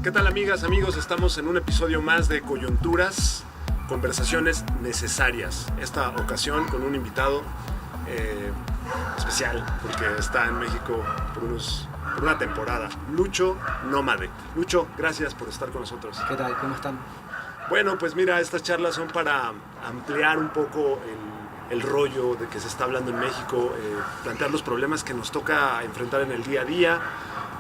¿Qué tal, amigas, amigos? Estamos en un episodio más de Coyunturas, conversaciones necesarias. Esta ocasión con un invitado especial, porque está en México por una temporada. Lucho Nómade. Lucho, gracias por estar con nosotros. ¿Qué tal? ¿Cómo están? Bueno, pues mira, estas charlas son para ampliar un poco el rollo de que se está hablando en México, plantear los problemas que nos toca enfrentar en el día a día,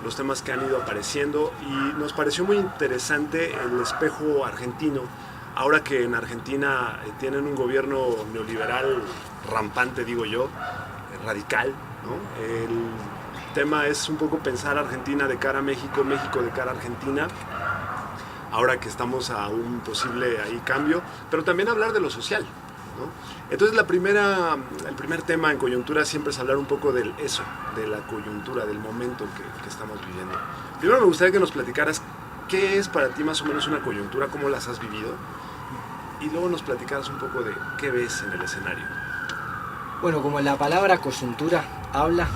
los temas que han ido apareciendo, y nos pareció muy interesante el espejo argentino, ahora que en Argentina tienen un gobierno neoliberal rampante, digo yo, radical, ¿no? El tema es un poco pensar Argentina de cara a México, México de cara a Argentina, ahora que estamos a un posible cambio, pero también hablar de lo social, ¿no? Entonces el primer tema en coyuntura siempre es hablar un poco de la coyuntura, del momento que estamos viviendo. Primero me gustaría que nos platicaras qué es para ti más o menos una coyuntura, cómo las has vivido, y luego nos platicaras un poco de qué ves en el escenario. Bueno, como la palabra coyuntura habla,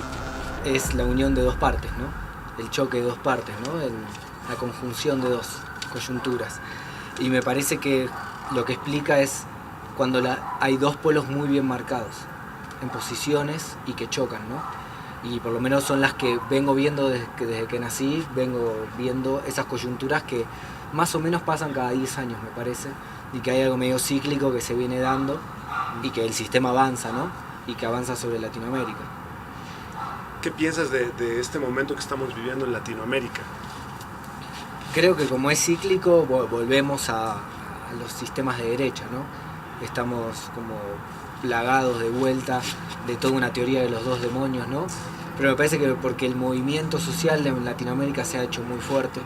es la unión de dos partes, ¿no? El choque de dos partes, ¿no? La conjunción de dos coyunturas. Y me parece que lo que explica es cuando hay dos polos muy bien marcados en posiciones y que chocan, ¿no? Y por lo menos son las que vengo viendo desde que nací, vengo viendo esas coyunturas que más o menos pasan cada 10 años, me parece, y que hay algo medio cíclico que se viene dando y que el sistema avanza, ¿no? Y que avanza sobre Latinoamérica. ¿Qué piensas de este momento que estamos viviendo en Latinoamérica? Creo que como es cíclico, volvemos a los sistemas de derecha, ¿no? Estamos como plagados de vuelta de toda una teoría de los dos demonios, ¿no? Pero me parece que porque el movimiento social de Latinoamérica se ha hecho muy fuerte,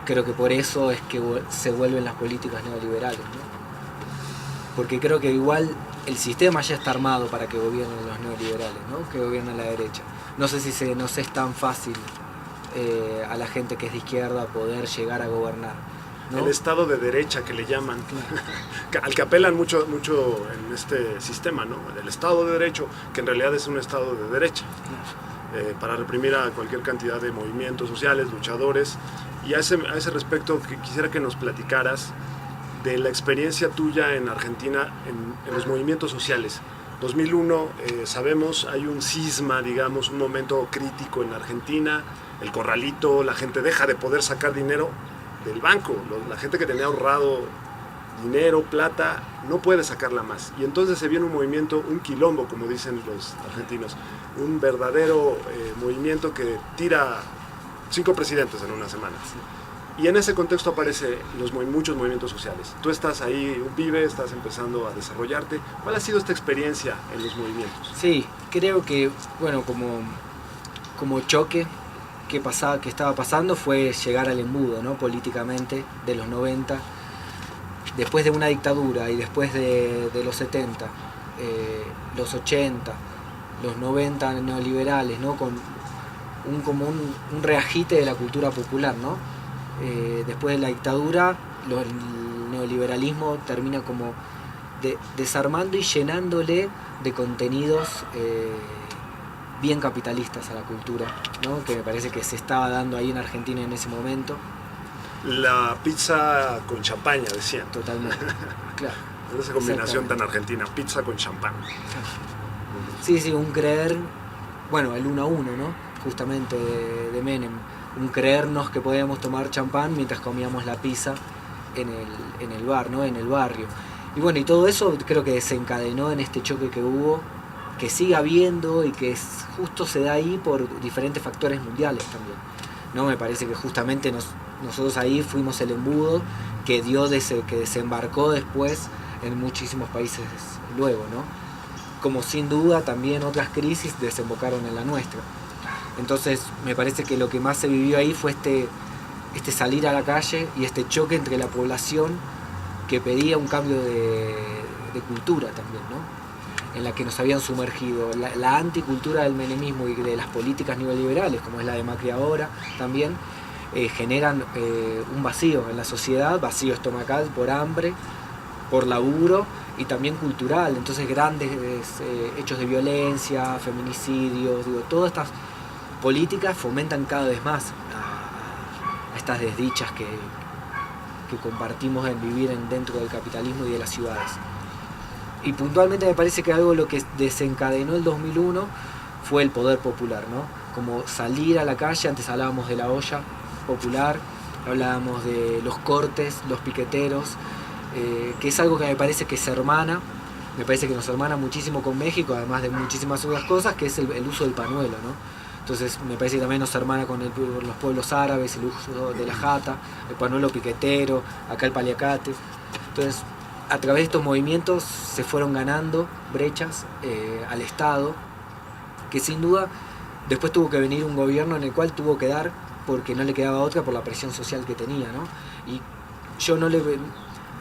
creo que por eso es que se vuelven las políticas neoliberales, ¿no? Porque creo que igual el sistema ya está armado para que gobiernen los neoliberales, ¿no? Que gobiernen la derecha. No sé si no es tan fácil a la gente que es de izquierda poder llegar a gobernar, ¿no? El Estado de derecha que le llaman, claro. Al que apelan mucho en este sistema, ¿no? El Estado de derecho, que en realidad es un Estado de derecha, claro. Para reprimir a cualquier cantidad de movimientos sociales, luchadores. Y a ese respecto quisiera que nos platicaras de la experiencia tuya en Argentina en los movimientos sociales. 2001, sabemos, hay un cisma, digamos, un momento crítico en Argentina, el corralito, la gente deja de poder sacar dinero del banco, la gente que tenía ahorrado dinero, plata, no puede sacarla más. Y entonces se viene un movimiento, un quilombo, como dicen los argentinos, un verdadero movimiento que tira 5 presidentes en una semana. Y en ese contexto aparecen muchos movimientos sociales. Tú estás ahí, un pibe, estás empezando a desarrollarte. ¿Cuál ha sido esta experiencia en los movimientos? Sí, creo que, bueno, como choque que estaba pasando fue llegar al embudo, ¿no? Políticamente, de los 90, después de una dictadura y después de los 70, los 80, los 90 neoliberales, ¿no? Con un reagite de la cultura popular, ¿no? Después de la dictadura, el neoliberalismo termina como desarmando y llenándole de contenidos bien capitalistas a la cultura, ¿no? Que me parece que se estaba dando ahí en Argentina en ese momento. La pizza con champaña, decían. Totalmente, claro. Esa combinación tan argentina, pizza con champán. Sí, un creer, bueno, el 1 a 1, ¿no? Justamente de Menem. Un creernos que podíamos tomar champán mientras comíamos la pizza en el bar, ¿no? En el barrio. Y bueno, y todo eso creo que desencadenó en este choque que hubo, que sigue habiendo y que justo se da ahí por diferentes factores mundiales también, ¿no? Me parece que justamente nosotros ahí fuimos el embudo que que desembarcó después en muchísimos países luego, ¿no? Como sin duda también otras crisis desembocaron en la nuestra. Entonces me parece que lo que más se vivió ahí fue este salir a la calle y este choque entre la población que pedía un cambio de cultura también, ¿no? En la que nos habían sumergido. La anticultura del menemismo y de las políticas neoliberales, como es la de Macri ahora también, generan un vacío en la sociedad, vacío estomacal por hambre, por laburo y también cultural. Entonces grandes hechos de violencia, feminicidios, todas estas políticas fomentan cada vez más a estas desdichas que compartimos en vivir dentro del capitalismo y de las ciudades. Y puntualmente me parece que algo lo que desencadenó el 2001 fue el poder popular, ¿no? Como salir a la calle. Antes hablábamos de la olla popular, hablábamos de los cortes, los piqueteros, que es algo que me parece que se hermana, me parece que nos hermana muchísimo con México, además de muchísimas otras cosas, que es el uso del pañuelo, ¿no? Entonces me parece que también nos hermana con los pueblos árabes, el uso de la jata, el pañuelo piquetero, acá el paliacate. Entonces, a través de estos movimientos se fueron ganando brechas al Estado, que sin duda después tuvo que venir un gobierno en el cual tuvo que dar, porque no le quedaba otra por la presión social que tenía, ¿no? Y yo no le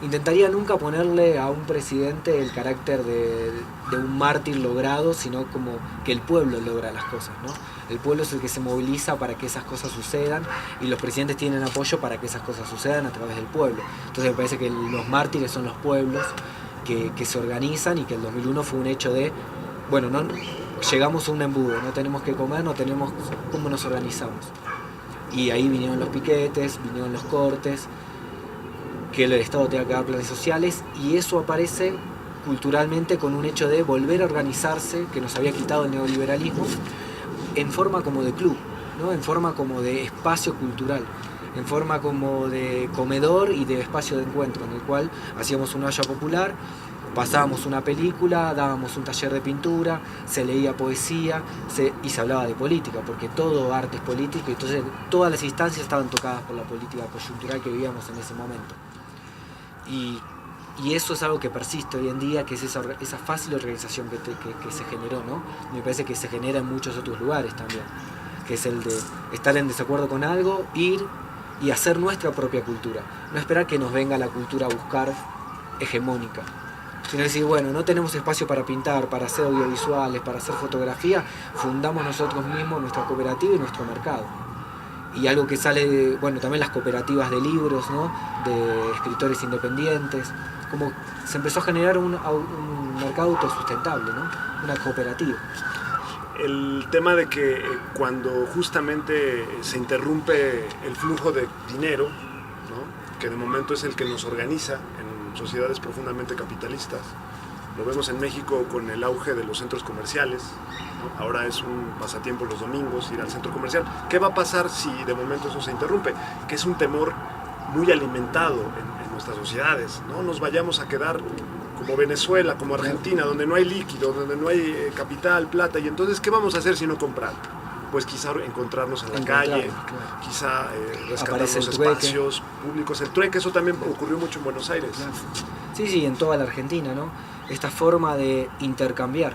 intentaría nunca ponerle a un presidente el carácter de un mártir logrado, sino como que el pueblo logra las cosas, ¿no? El pueblo es el que se moviliza para que esas cosas sucedan, y los presidentes tienen apoyo para que esas cosas sucedan a través del pueblo. Entonces me parece que los mártires son los pueblos que se organizan, y que el 2001 fue un hecho de, bueno, no llegamos a un embudo, no tenemos que comer, no tenemos cómo nos organizamos. Y ahí vinieron los piquetes, vinieron los cortes, que el Estado tenga que dar planes sociales, y eso aparece culturalmente con un hecho de volver a organizarse, que nos había quitado el neoliberalismo, en forma como de club, ¿no? En forma como de espacio cultural, en forma como de comedor y de espacio de encuentro, en el cual hacíamos una olla popular, pasábamos una película, dábamos un taller de pintura, se leía poesía y se hablaba de política, porque todo arte es político, y entonces todas las instancias estaban tocadas por la política coyuntural que vivíamos en ese momento. Y eso es algo que persiste hoy en día, que es esa fácil organización que se generó, ¿no? Me parece que se genera en muchos otros lugares también, que es el de estar en desacuerdo con algo, ir y hacer nuestra propia cultura. No esperar que nos venga la cultura a buscar hegemónica, sino decir, bueno, no tenemos espacio para pintar, para hacer audiovisuales, para hacer fotografía, fundamos nosotros mismos nuestra cooperativa y nuestro mercado. Y algo que sale de, bueno, también las cooperativas de libros, ¿no? De escritores independientes, como se empezó a generar un mercado autosustentable, ¿no? Una cooperativa. El tema de que cuando justamente se interrumpe el flujo de dinero, ¿no? Que de momento es el que nos organiza en sociedades profundamente capitalistas, lo vemos en México con el auge de los centros comerciales, ¿no? Ahora es un pasatiempo los domingos ir al centro comercial. ¿Qué va a pasar si de momento eso se interrumpe? Que es un temor muy alimentado en nuestras sociedades. No nos vayamos a quedar como Venezuela, como Argentina, donde no hay líquido, donde no hay capital, plata, y entonces ¿qué vamos a hacer si no comprar? Pues quizá encontrarnos en la calle, claro. Quizá rescatar los espacios públicos, el trueque, eso también ocurrió mucho en Buenos Aires. Claro. Sí, en toda la Argentina, ¿no? Esta forma de intercambiar,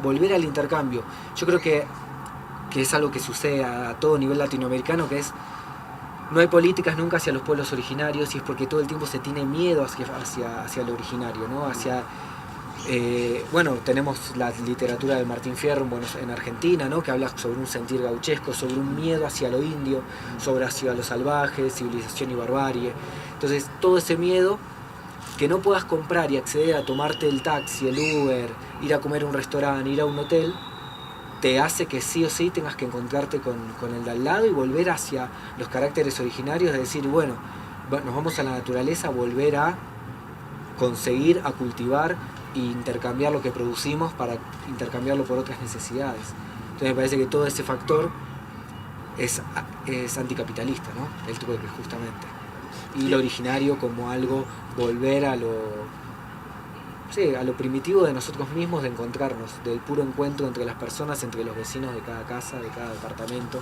volver al intercambio. Yo creo que es algo que sucede a todo nivel latinoamericano, que es, no hay políticas nunca hacia los pueblos originarios, y es porque todo el tiempo se tiene miedo hacia lo originario, ¿no? Bueno, tenemos la literatura de Martín Fierro en Argentina, ¿no? Que habla sobre un sentir gauchesco, sobre un miedo hacia lo indio, hacia lo salvaje, civilización y barbarie. Entonces, todo ese miedo, que no puedas comprar y acceder a tomarte el taxi, el Uber, ir a comer a un restaurante, ir a un hotel, te hace que sí o sí tengas que encontrarte con el de al lado y volver hacia los caracteres originarios, de decir, bueno, nos vamos a la naturaleza, volver a conseguir, a cultivar e intercambiar lo que producimos para intercambiarlo por otras necesidades. Entonces me parece que todo ese factor es anticapitalista, ¿no? El trueque, justamente. Y lo originario como algo, volver a lo primitivo de nosotros mismos, de encontrarnos, del puro encuentro entre las personas, entre los vecinos de cada casa, de cada departamento,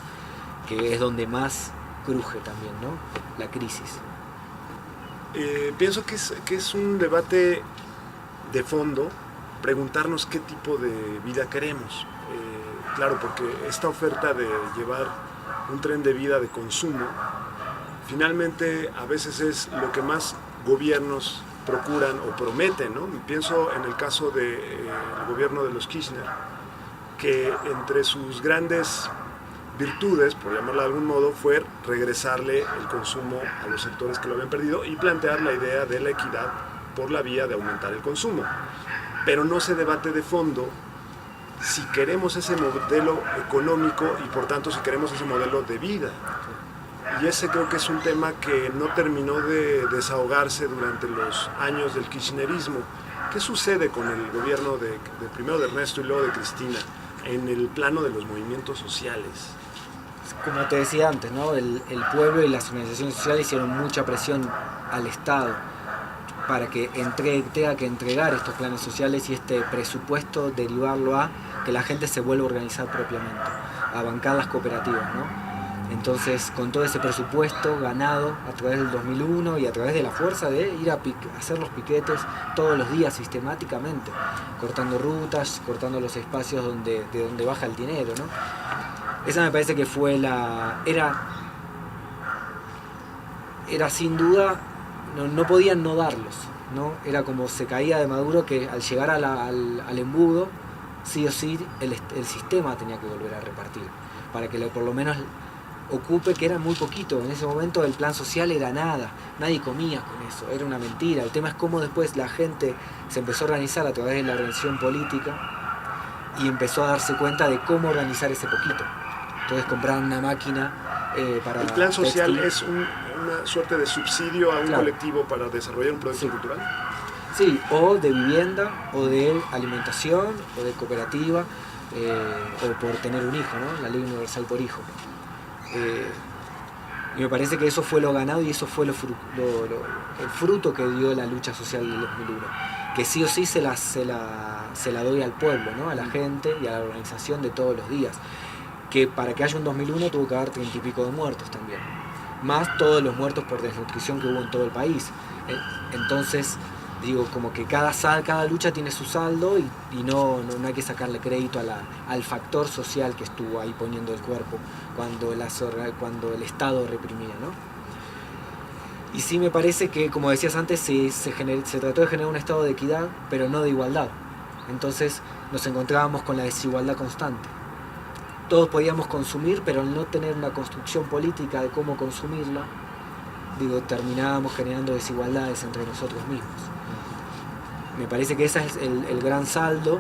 que es donde más cruje también, ¿no? La crisis. Pienso que es un debate de fondo, preguntarnos qué tipo de vida queremos. Claro, porque esta oferta de llevar un tren de vida de consumo, finalmente a veces es lo que más gobiernos procuran o prometen, ¿no? Pienso en el caso del gobierno de los Kirchner, que entre sus grandes virtudes, por llamarla de algún modo, fue regresarle el consumo a los sectores que lo habían perdido y plantear la idea de la equidad por la vía de aumentar el consumo. Pero no se debate de fondo si queremos ese modelo económico y por tanto si queremos ese modelo de vida. Y ese creo que es un tema que no terminó de desahogarse durante los años del kirchnerismo. ¿Qué sucede con el gobierno de primero de Ernesto y luego de Cristina en el plano de los movimientos sociales? Como te decía antes, ¿no? El pueblo y las organizaciones sociales hicieron mucha presión al Estado para que tenga que entregar estos planes sociales y este presupuesto derivarlo a que la gente se vuelva a organizar propiamente, a bancar las cooperativas, ¿no? Entonces, con todo ese presupuesto ganado a través del 2001 y a través de la fuerza de ir a hacer los piquetes todos los días sistemáticamente, cortando rutas, cortando los espacios de donde baja el dinero, ¿no? Esa me parece que fue era sin duda, no podían no darlos, ¿no? Era como se caía de Maduro, que al llegar al embudo, sí o sí el sistema tenía que volver a repartir, para que por lo menos ocupe, que era muy poquito. En ese momento el plan social era nada, nadie comía con eso, era una mentira. El tema es cómo después la gente se empezó a organizar a través de la organización política y empezó a darse cuenta de cómo organizar ese poquito. Entonces compraron una máquina para... ¿El plan social textil. es una suerte de subsidio a un colectivo para desarrollar un proyecto cultural? Sí, o de vivienda, o de alimentación, o de cooperativa, o por tener un hijo, ¿no? La ley universal por hijo. Y me parece que eso fue lo ganado y eso fue el fruto que dio la lucha social del 2001. Que sí o sí se la doy al pueblo, ¿no? A la gente y a la organización de todos los días. Que para que haya un 2001 tuvo que haber 30 y pico de muertos también. Más todos los muertos por desnutrición que hubo en todo el país. Entonces, digo, como que cada lucha tiene su saldo y no hay que sacarle crédito al factor social que estuvo ahí poniendo el cuerpo cuando el Estado reprimía, ¿no? Y sí me parece que, como decías antes, se trató de generar un estado de equidad, pero no de igualdad. Entonces nos encontrábamos con la desigualdad constante. Todos podíamos consumir, pero al no tener una construcción política de cómo consumirla, digo, terminábamos generando desigualdades entre nosotros mismos. Me parece que ese es el gran saldo,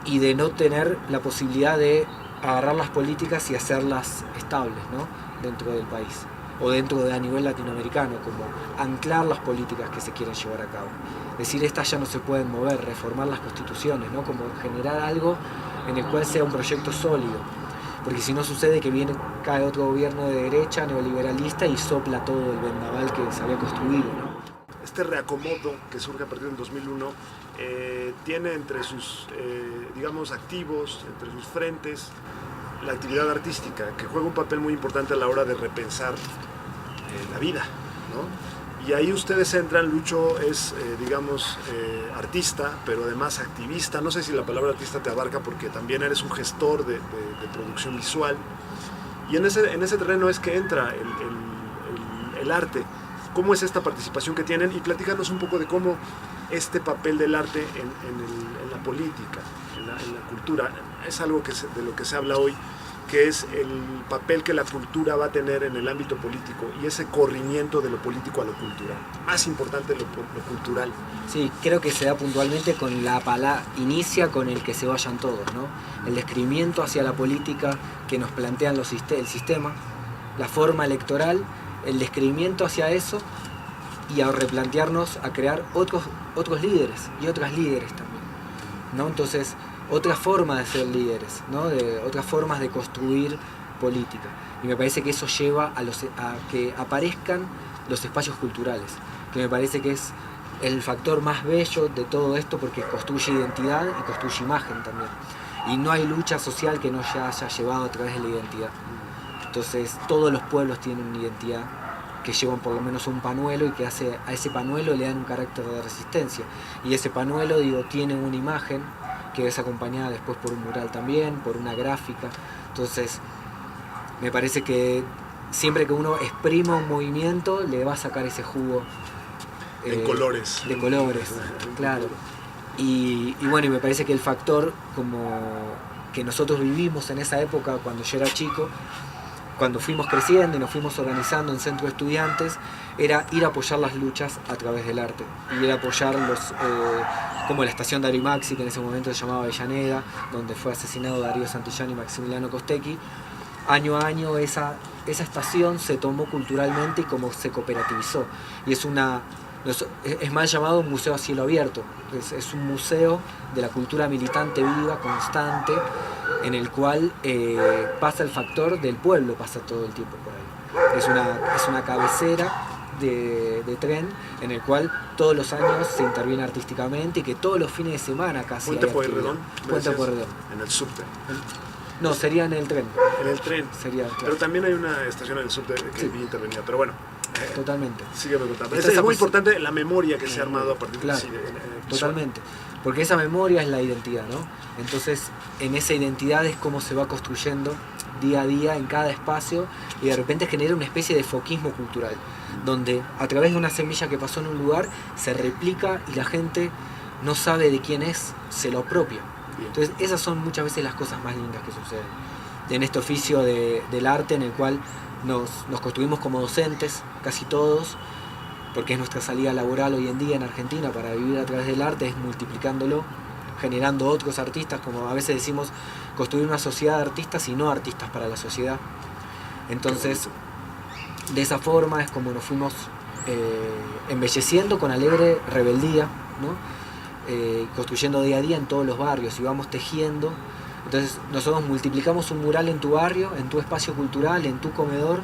y de no tener la posibilidad de agarrar las políticas y hacerlas estables, ¿no? Dentro del país, o dentro de a nivel latinoamericano, como anclar las políticas que se quieren llevar a cabo. Decir, estas ya no se pueden mover, reformar las constituciones, ¿no? Como generar algo en el cual sea un proyecto sólido. Porque si no sucede que cae otro gobierno de derecha, neoliberalista, y sopla todo el vendaval que se había construido, ¿no? Este reacomodo que surge a partir del 2001 tiene entre sus, digamos, activos, entre sus frentes, la actividad artística, que juega un papel muy importante a la hora de repensar la vida, ¿no? Y ahí ustedes entran. Lucho es, digamos, artista, pero además activista. No sé si la palabra artista te abarca, porque también eres un gestor de producción visual. Y en ese terreno es que entra el arte. ¿Cómo es esta participación que tienen? Y platícanos un poco de cómo este papel del arte en la política, en la cultura, es algo de lo que se habla hoy, que es el papel que la cultura va a tener en el ámbito político, y ese corrimiento de lo político a lo cultural. Más importante lo cultural. Sí, creo que se da puntualmente con la palabra, inicia con el que se vayan todos, ¿no? El descrimiento hacia la política que nos plantean el sistema, la forma electoral, el descrimiento hacia eso, y a replantearnos a crear otros líderes y otras líderes también, ¿no? Entonces, otra forma de ser líderes, ¿no? Otras formas de construir política. Y me parece que eso lleva a que aparezcan los espacios culturales, que me parece que es el factor más bello de todo esto, porque construye identidad y construye imagen también. Y no hay lucha social que no se haya llevado a través de la identidad. Entonces, todos los pueblos tienen una identidad, que llevan por lo menos un pañuelo, y que a ese pañuelo le dan un carácter de resistencia. Y ese pañuelo, digo, tiene una imagen que es acompañada después por un mural también, por una gráfica. Entonces, me parece que siempre que uno exprima un movimiento, le va a sacar ese jugo. En colores. De colores, claro. Y bueno, y me parece que el factor como que nosotros vivimos en esa época, cuando yo era chico, cuando fuimos creciendo y nos fuimos organizando en centros de estudiantes, era ir a apoyar las luchas a través del arte. Y ir a apoyar como la estación Darío Maxi, que en ese momento se llamaba Avellaneda, donde fue asesinado Darío Santillán y Maximiliano Costecchi. año a año esa estación se tomó culturalmente y como se cooperativizó. Y es mal llamado un museo a cielo abierto. Es un museo de la cultura militante viva, constante, en el cual pasa el factor del pueblo, pasa todo el tiempo por ahí. Es una cabecera de tren en el cual todos los años se interviene artísticamente y que todos los fines de semana casi Puente Pueyrredón. Puente Pueyrredón. En el subte. No, sería en el tren. En el tren. Sería el tren. Pero también hay una estación en el subte que sí. vi intervenida. Pero bueno. Totalmente. Sígueme contando. Es muy importante la memoria que se ha armado a partir claro, de totalmente. Porque esa memoria es la identidad, ¿no? Entonces, en esa identidad es cómo se va construyendo día a día en cada espacio y de repente genera una especie de foquismo cultural, donde a través de una semilla que pasó en un lugar se replica y la gente no sabe de quién es, se lo apropia. Entonces, esas son muchas veces las cosas más lindas que suceden en este oficio del arte, en el cual nos construimos como docentes, casi todos, porque es nuestra salida laboral hoy en día en Argentina para vivir a través del arte, es multiplicándolo, generando otros artistas, como a veces decimos, construir una sociedad de artistas y no artistas para la sociedad. Entonces, de esa forma es como nos fuimos embelleciendo con alegre rebeldía, ¿no? Construyendo día a día en todos los barrios y vamos tejiendo. Entonces nosotros multiplicamos un mural en tu barrio, en tu espacio cultural, en tu comedor,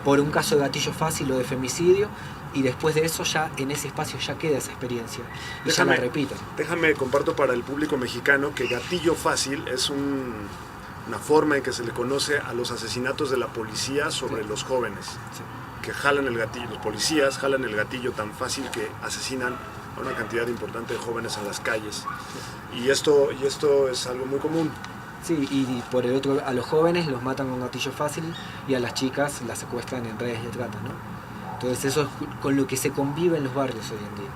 por un caso de gatillo fácil o de femicidio, y después de eso ya en ese espacio ya queda esa experiencia y ya la repiten. Déjame, comparto para el público mexicano que gatillo fácil es una forma en que se le conoce a los asesinatos de la policía sobre los jóvenes, que jalan el gatillo, los policías jalan el gatillo tan fácil que asesinan a una cantidad importante de jóvenes en las calles. Y esto es algo muy común. Sí, y por el otro, a los jóvenes los matan con gatillo fácil y a las chicas las secuestran en redes de trata, ¿no? Entonces eso es con lo que se convive en los barrios hoy en día.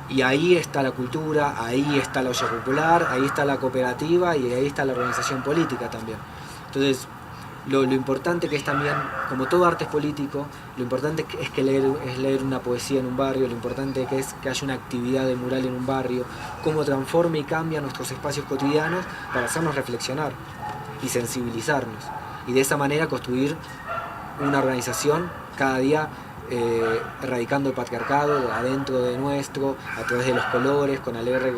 Y ahí está la cultura, ahí está la olla popular, ahí está la cooperativa y ahí está la organización política también. Entonces, lo importante que es también, como todo arte es político, lo importante es leer una poesía en un barrio, lo importante es que haya una actividad de mural en un barrio, cómo transforma y cambia nuestros espacios cotidianos para hacernos reflexionar y sensibilizarnos. Y de esa manera construir una organización cada día erradicando el patriarcado adentro de nuestro, a través de los colores, con alegre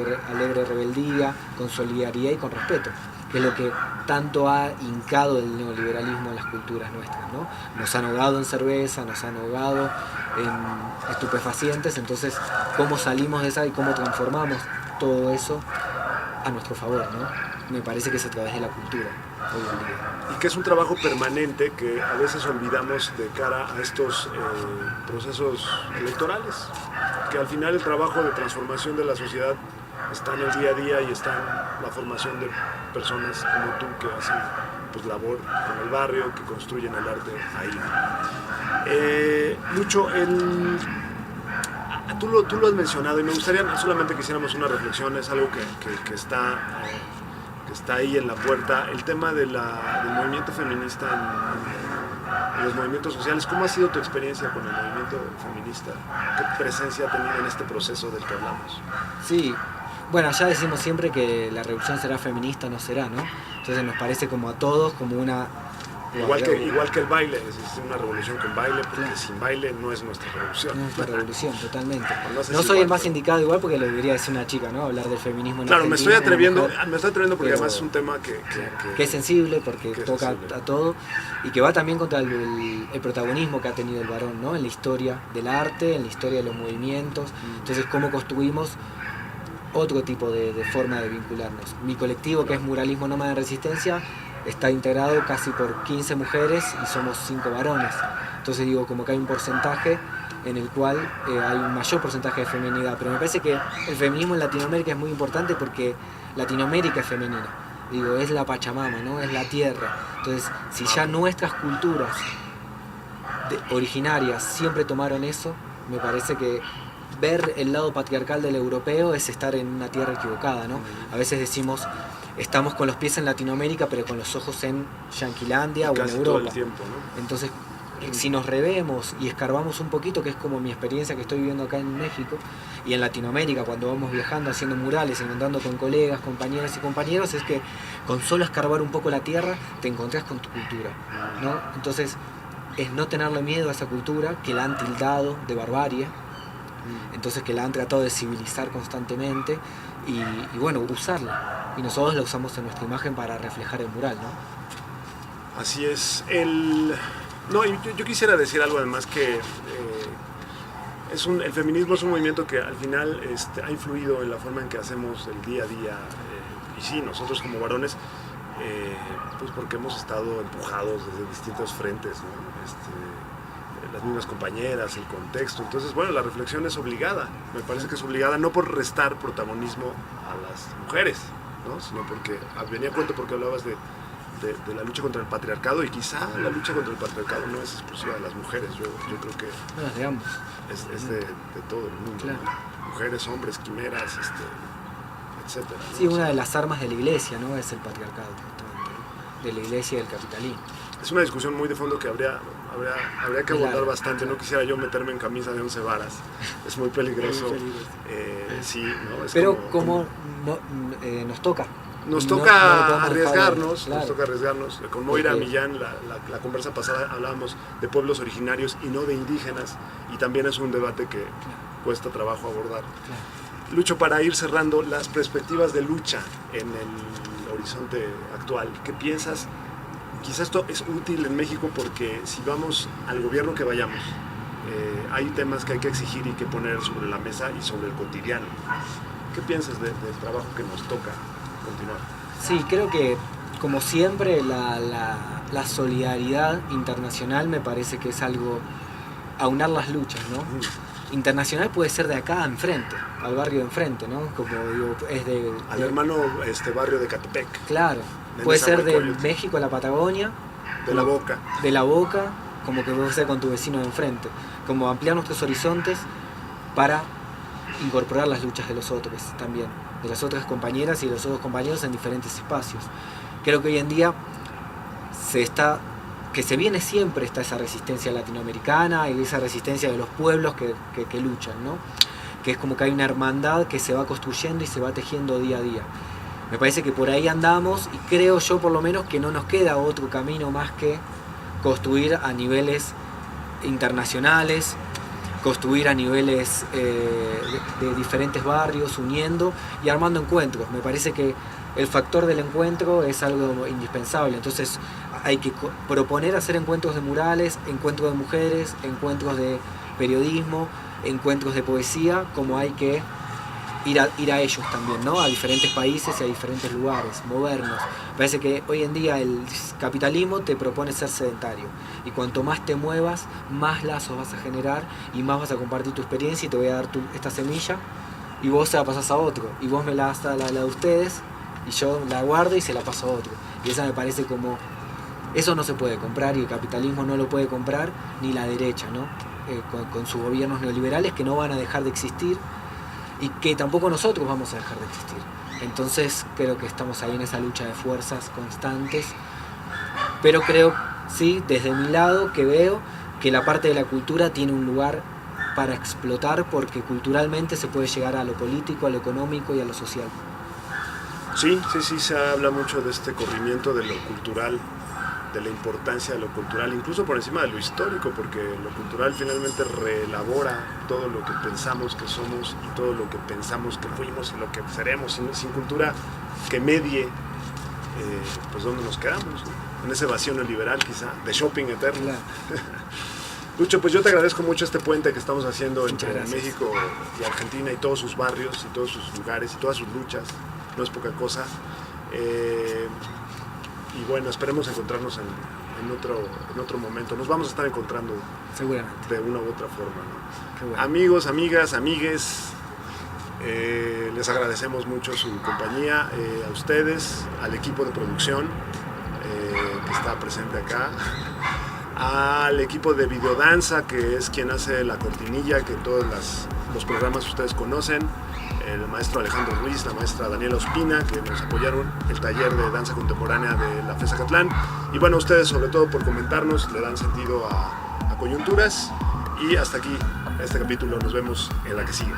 rebeldía, con solidaridad y con respeto, que es lo que tanto ha hincado el neoliberalismo en las culturas nuestras, ¿no? Nos han ahogado en cerveza, nos han ahogado en estupefacientes, entonces cómo salimos de esa y cómo transformamos todo eso a nuestro favor, ¿no? Me parece que es a través de la cultura hoy en día. Y que es un trabajo permanente que a veces olvidamos de cara a estos procesos electorales, que al final el trabajo de transformación de la sociedad está en el día a día y está en la formación de personas como tú que hacen pues, labor con el barrio, que construyen el arte ahí. Lucho, tú lo has mencionado y me gustaría solamente que hiciéramos una reflexión, es algo que está ahí en la puerta, el tema del movimiento feminista en los movimientos sociales. ¿Cómo ha sido tu experiencia con el movimiento feminista? ¿Qué presencia ha tenido en este proceso del que hablamos? Sí, bueno, ya decimos siempre que la revolución será feminista, no será, ¿no? Entonces nos parece como a todos como una... Igual que el baile, es una revolución con baile, porque claro, sin baile no es nuestra revolución. No es nuestra revolución, totalmente. No soy el más indicado igual porque lo debería decir una chica, ¿no? Hablar del feminismo en claro, Argentina. Me estoy atreviendo porque además es un tema que es sensible, porque toca a todo y que va también contra el protagonismo que ha tenido el varón, ¿no? En la historia del arte, en la historia de los movimientos. Entonces, cómo construimos otro tipo de forma de vincularnos. Mi colectivo, que es Muralismo Nómada de Resistencia, está integrado casi por 15 mujeres y somos 5 varones. Entonces digo, como que hay un porcentaje en el cual hay un mayor porcentaje de feminidad. Pero me parece que el feminismo en Latinoamérica es muy importante porque Latinoamérica es femenina. Digo, es la Pachamama, ¿no? Es la tierra. Entonces, si ya nuestras culturas originarias siempre tomaron eso, me parece que ver el lado patriarcal del europeo es estar en una tierra equivocada, ¿no? A veces decimos, estamos con los pies en Latinoamérica, pero con los ojos en Yanquilandia o en Europa. Todo el tiempo, ¿no? Entonces, si nos revemos y escarbamos un poquito, que es como mi experiencia que estoy viviendo acá en México y en Latinoamérica, cuando vamos viajando, haciendo murales, encontrando con colegas, compañeras y compañeros, es que con solo escarbar un poco la tierra te encontrás con tu cultura, ¿no? Entonces es no tenerle miedo a esa cultura que la han tildado de barbarie, entonces que la han tratado de civilizar constantemente y bueno, usarla. Y nosotros la usamos en nuestra imagen para reflejar el mural, ¿no? Así es. No, yo quisiera decir algo además que el feminismo es un movimiento que al final ha influido en la forma en que hacemos el día a día. Y sí, nosotros como varones, pues porque hemos estado empujados desde distintos frentes, ¿no? Las mismas compañeras, el contexto. Entonces, bueno, la reflexión es obligada. Me parece que es obligada no por restar protagonismo a las mujeres, ¿no? Sino porque venía a cuento porque hablabas de la lucha contra el patriarcado, y quizá la lucha contra el patriarcado no es exclusiva de las mujeres. Yo creo que no, de ambos. Es de todo el mundo, claro. ¿no? Mujeres, hombres, quimeras, etcétera, ¿no? Sí, una de las armas de la iglesia, ¿no? Es el patriarcado, justamente, ¿no? De la iglesia y del capitalismo. Es una discusión muy de fondo que habría que abordar claro, bastante. claro. No quisiera yo meterme en camisa de 11 varas, es muy peligroso. Muy peligroso. Sí, ¿no? Es pero como nos toca. Nos No toca arriesgarnos, claro. Nos toca arriesgarnos. Con Moira Porque Millán, la conversa pasada hablábamos de pueblos originarios y no de indígenas, y también es un debate que cuesta trabajo abordar. Claro. Lucho, para ir cerrando, las perspectivas de lucha en el horizonte actual, ¿qué piensas? Quizás esto es útil en México porque si vamos al gobierno que vayamos, hay temas que hay que exigir y que poner sobre la mesa y sobre el cotidiano. ¿Qué piensas del trabajo que nos toca continuar? Sí, creo que como siempre la solidaridad internacional me parece que es algo, aunar las luchas, ¿no? Internacional puede ser de acá enfrente, al barrio de enfrente, ¿no? Como digo, es al hermano barrio de Catepec. Claro, puede ser de México a la Patagonia, de la Boca. De la Boca, como que puede ser con tu vecino de enfrente, como ampliar nuestros horizontes para incorporar las luchas de los otros también, de las otras compañeras y de los otros compañeros en diferentes espacios. Creo que hoy en día se viene siempre esa resistencia latinoamericana y esa resistencia de los pueblos que luchan, ¿no? Que es como que hay una hermandad que se va construyendo y se va tejiendo día a día. Me parece que por ahí andamos y creo yo por lo menos que no nos queda otro camino más que construir a niveles internacionales, construir a niveles de diferentes barrios, uniendo y armando encuentros. Me parece que el factor del encuentro es algo indispensable, entonces hay que proponer hacer encuentros de murales, encuentros de mujeres, encuentros de periodismo, encuentros de poesía, como hay que ir a ellos también, ¿no? A diferentes países y a diferentes lugares, movernos. Parece que hoy en día el capitalismo te propone ser sedentario y cuanto más te muevas, más lazos vas a generar y más vas a compartir tu experiencia y te voy a dar esta semilla y vos se la pasás a otro y vos me la das a la de ustedes y yo la guardo y se la paso a otro. Y esa me parece como... Eso no se puede comprar y el capitalismo no lo puede comprar ni la derecha, ¿no? Con sus gobiernos neoliberales que no van a dejar de existir y que tampoco nosotros vamos a dejar de existir. Entonces creo que estamos ahí en esa lucha de fuerzas constantes, pero creo, sí, desde mi lado que veo que la parte de la cultura tiene un lugar para explotar porque culturalmente se puede llegar a lo político, a lo económico y a lo social. Sí, se habla mucho de este corrimiento de lo cultural, de la importancia de lo cultural, incluso por encima de lo histórico, porque lo cultural finalmente reelabora todo lo que pensamos que somos y todo lo que pensamos que fuimos y lo que seremos. Sin cultura que medie, pues dónde nos quedamos, ¿no? En ese vacío neoliberal quizá, de shopping eterno. Claro. Lucho, pues yo te agradezco mucho este puente que estamos haciendo entre México y Argentina y todos sus barrios y todos sus lugares y todas sus luchas, no es poca cosa. Y bueno, esperemos encontrarnos en otro momento. Nos vamos a estar encontrando seguramente de una u otra forma, ¿no? Qué bueno. Amigos, amigas, amigues, les agradecemos mucho su compañía, a ustedes, al equipo de producción que está presente acá, al equipo de videodanza que es quien hace la cortinilla que todos los programas ustedes conocen, el maestro Alejandro Ruiz, la maestra Daniela Ospina, que nos apoyaron el taller de danza contemporánea de la FES Acatlán. Y bueno, ustedes sobre todo por comentarnos, le dan sentido a coyunturas. Y hasta aquí este capítulo, nos vemos en la que sigue.